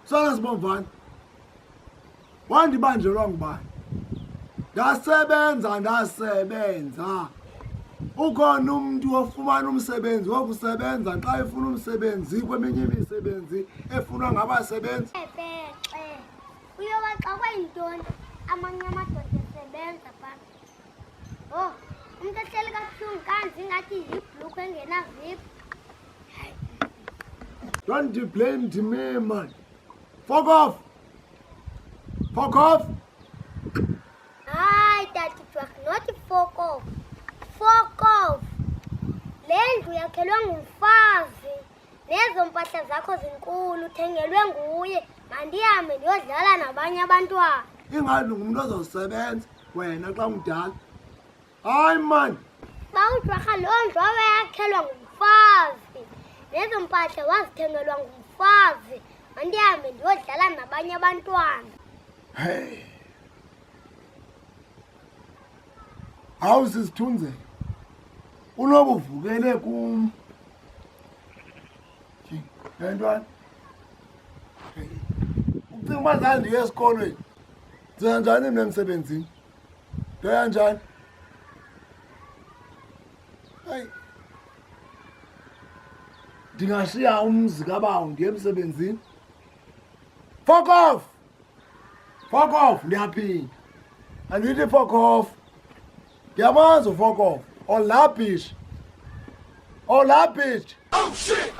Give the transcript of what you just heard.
Sona Sibomvana. Wandibanjelwa ngubani? Ndasebenza. Ukhona umuntu ofumana umsebenzi wokusebenza xa efuna umsebenzi kweminye imisebenzi efunwa ngabasebenzi. Uyoba xa kwayintoni amanye amadoda esebenza phana. Oh, umuntu ehleli kabuhlungu kanzi ngathi yibhlukhu engenaviphu. Don't blame me, man. Fuck off. Hayi, Daddy Jack, not fuck off. Fuck off. Le ndlu yakhelwe ngumfazi. Nezo mpahla zakho zinkulu uthengelwe nguye. Mandihambe ndiyodlala nabanye abantwana. Ingani ngumuntu ozosebenza wena xa umdala? Hayi man. Bawujwarha loo ndlu awayakhelwa ngumfazi. Nezo mpahla wazithengelwa ngumfazi. Mandihambe ndiyodlala nabanye abantwana. Hey. Awusisithunze. Unobuvukele kum. Yintwana. Ucinga uba zandiye esikolweni. Ndenza njani mina emsebenzini? Ndoya njani? Hayi. Ndingashiya umzi kabawo ndiye emsebenzini. Fuck off, ndiyaphinda. Andithi fuck off. Ndiyamazi ufuck off. Oh, la bitch. Oh, shit.